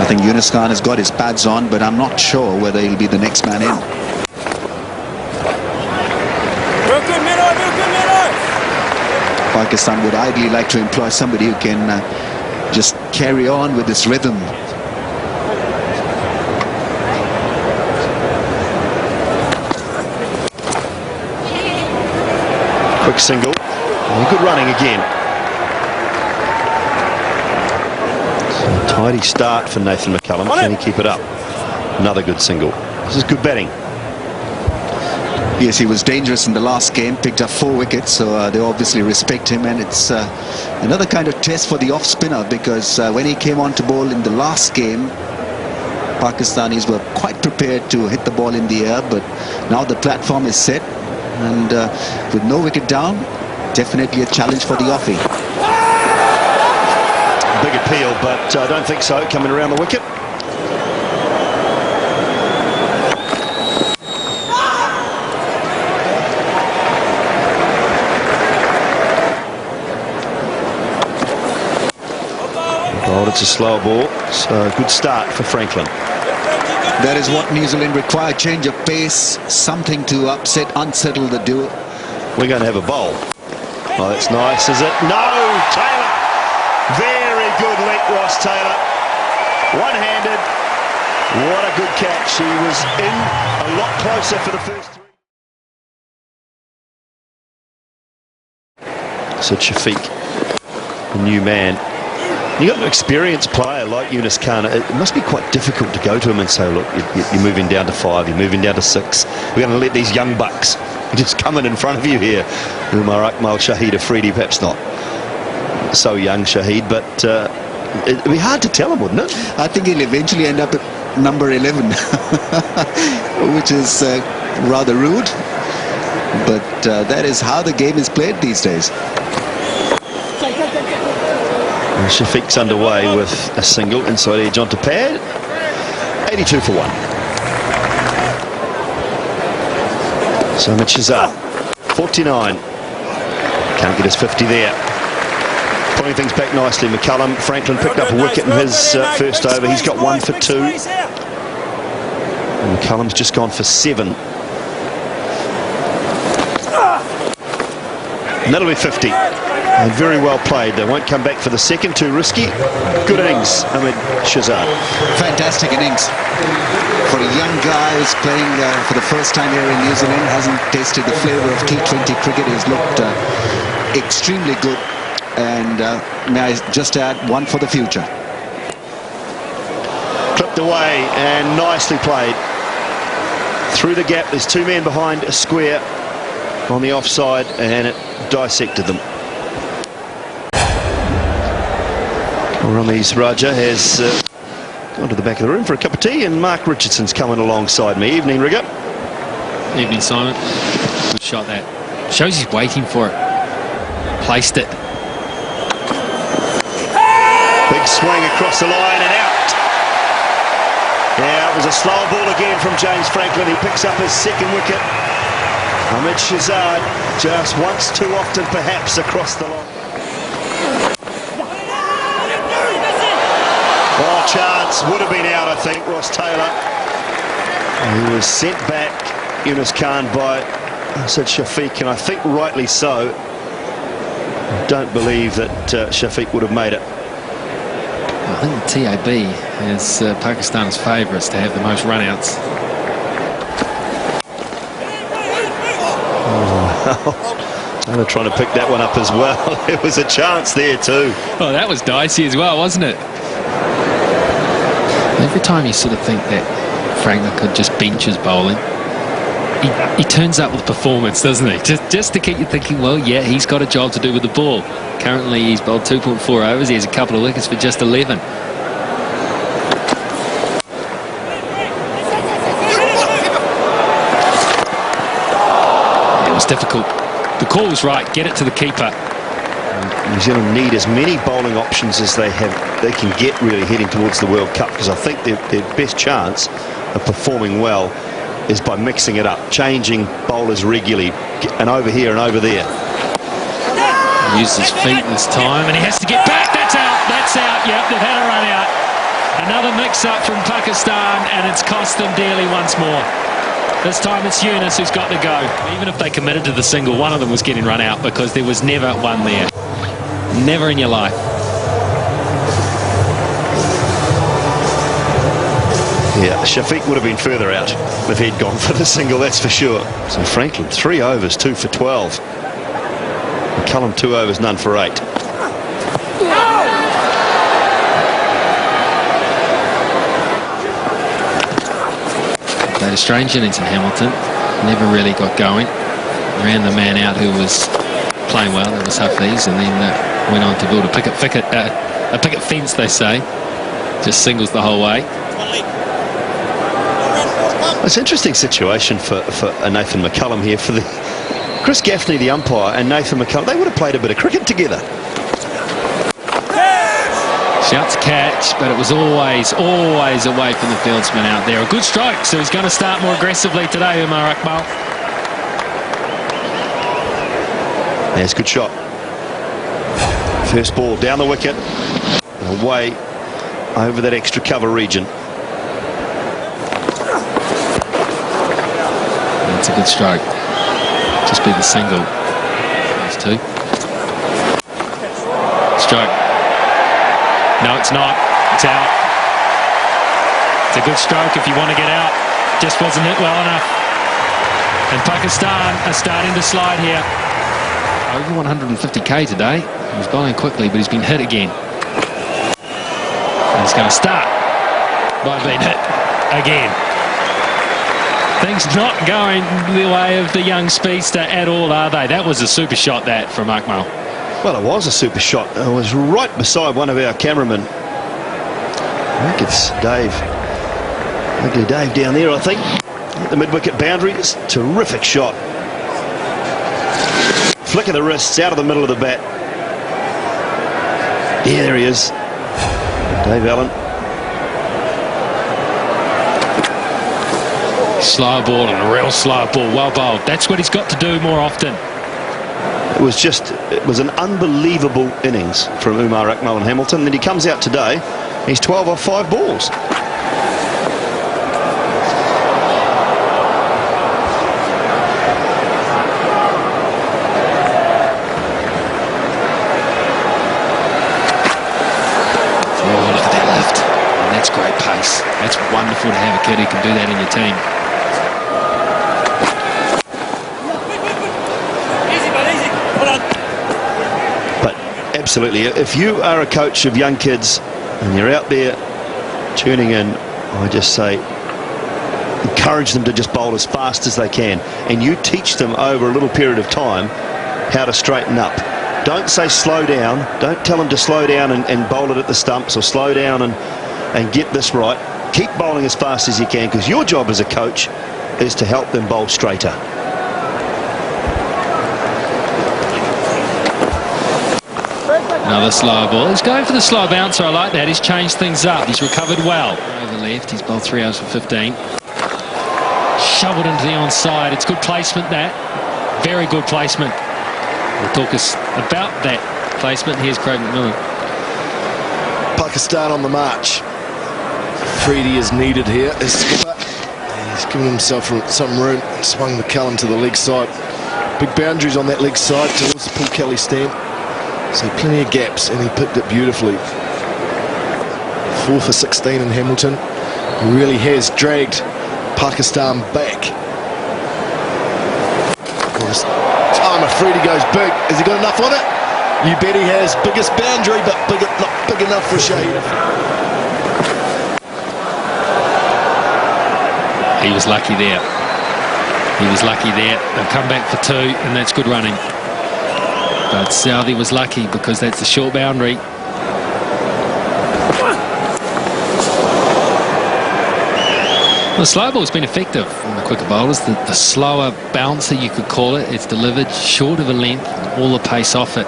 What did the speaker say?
think Yunus Khan has got his pads on, but I'm not sure whether he'll be the next man in. Pakistan would ideally like to employ somebody who can just carry on with this rhythm. Quick single. And good running again. So a tidy start for Nathan McCullum. Can he keep it up? Another good single. This is good batting. Yes, he was dangerous in the last game, picked up 4 wickets, so they obviously respect him, and it's another kind of test for the off-spinner, because when he came on to bowl in the last game, Pakistanis were quite prepared to hit the ball in the air, but now the platform is set, and with no wicket down, definitely a challenge for the offie. Big appeal, but I don't think so, coming around the wicket. It's a slow ball, so good start for Franklin. That is what New Zealand require, change of pace, something to unsettle the duo. We're going to have a bowl. Oh, that's nice, is it? No, Taylor! Very good leap, Ross Taylor. One-handed. What a good catch. He was in a lot closer for the first 3. So Shafiq, the new man. You got an experienced player like Yunus Khan. It must be quite difficult to go to him and say, look, you're moving down to 5, you're moving down to 6. We're going to let these young bucks just come in front of you here. Umar Akmal, Shahid Afridi, perhaps not so young, Shahid, but it'd be hard to tell him, wouldn't it? I think he'll eventually end up at number 11, which is rather rude. But that is how the game is played these days. And Shafiq's underway with a single inside edge onto pad. 82 for 1. So Ahmed Shahzad, 49. Can't get his 50 there. Pulling things back nicely. McCullum. Franklin picked up a wicket in his first over. He's got 1 for 2. And McCullum's just gone for 7. And that'll be 50. And very well played. They won't come back for the second. Too risky. Good innings, Ahmed Shahzad. Fantastic innings for a young guy who's playing for the first time here in New Zealand. Hasn't tasted the flavour of T20 cricket. He's looked extremely good. And may I just add, 1 for the future. Clipped away and nicely played. Through the gap. There's 2 men behind a square on the offside, and it dissected them. Ramesh Raja has gone to the back of the room for a cup of tea, and Mark Richardson's coming alongside me. Evening, Rigger. Evening, Simon. Good shot that. Shows he's waiting for it. Placed it. Big swing across the line and out. Yeah, it was a slow ball again from James Franklin. He picks up his 2nd wicket. Ahmed Shahzad just once too often perhaps across the line. Oh, chance would have been out, I think. Ross Taylor. He was sent back, Yunus Khan, by said Shafiq, and I think rightly so. I don't believe that Shafiq would have made it. I think the TAB is Pakistan's favourites to have the most run-outs. They're trying to pick that one up as well. There was a chance there too. Oh, that was dicey as well, wasn't it? Every time you sort of think that Franklin could just bench his bowling, he turns up with performance, doesn't he? Just to keep you thinking, well, yeah, he's got a job to do with the ball. Currently, he's bowled 2.4 overs. He has a couple of wickets for just 11. It was difficult. The call was right. Get it to the keeper. New Zealand need as many bowling options as they can get really heading towards the World Cup, because I think their best chance of performing well is by mixing it up, changing bowlers regularly, and over here and over there. He used his feet this time, and he has to get back. That's out. That's out. Yep, they've had a run out. Another mix-up from Pakistan, and it's cost them dearly once more. This time it's Yunus who's got to go. Even if they committed to the single, one of them was getting run out because there was never one there. Never in your life. Yeah, Shafiq would have been further out if he'd gone for the single, that's for sure. So Franklin, 3 overs, 2 for 12. McCullum, 2 overs, none for 8. Played a strange innings in Hamilton. Never really got going. Ran the man out who was playing well, that was Hafiz, and then went on to build a picket fence, they say. Just singles the whole way. It's an interesting situation for Nathan McCullum here. For Chris Gaffney, the umpire, and Nathan McCullum, they would have played a bit of cricket together. Shouts catch, but it was always away from the fieldsman out there. A good stroke, so he's going to start more aggressively today, Umar Akmal. There's a good shot. First ball down the wicket, and away over that extra cover region. That's a good stroke. Just be the single. Those two. Stroke. No, it's not. It's out. It's a good stroke if you want to get out. Just wasn't hit well enough. And Pakistan are starting to slide here. Over 150k today. He's bowling quickly, but he's been hit again. And he's going to start by being hit again. Things not going the way of the young speedster at all, are they? That was a super shot, that, from Akmal. Well, it was a super shot. It was right beside one of our cameramen. I think it's Dave. Ugly Dave down there, I think. At the mid-wicket boundary. It's a terrific shot. Flick of the wrists out of the middle of the bat. Yeah, there he is. Dave Allen. Slow ball, and a real slow ball. Well bowled. That's what he's got to do more often. It was an unbelievable innings from Umar Akmal and Hamilton. Then he comes out today, he's 12 off 5 balls. Oh, look at that lift. And that's great pace. That's wonderful to have a kid who can do that in your team. Absolutely. If you are a coach of young kids and you're out there tuning in, I just say encourage them to just bowl as fast as they can, and you teach them over a little period of time how to straighten up. Don't say slow down. Don't tell them to slow down and bowl it at the stumps, or slow down and get this right. Keep bowling as fast as you can, because your job as a coach is to help them bowl straighter. Another slow ball. He's going for the slow bouncer. I like that. He's changed things up. He's recovered well. Over left. He's bowled 3 overs for 15. Shoveled into the onside. It's good placement, that. Very good placement. We'll talk us about that placement. Here's Craig McMillan. Pakistan on the march. Freedy is needed here. He's given himself some room. Swung McCullum to the leg side. Big boundaries on that leg side towards the Paul Kelly stand. So plenty of gaps, and he picked it beautifully. 4 for 16 in Hamilton. He really has dragged Pakistan back. This time Afridi goes big. Has he got enough on it? You bet he has. Biggest boundary, but not big enough for Shahid. He was lucky there. He was lucky there. They'll come back for 2, and that's good running. But Southey was lucky because that's the short boundary. The slow ball's been effective from the quicker bowlers. The slower bouncer, you could call it. It's delivered short of a length, all the pace off it.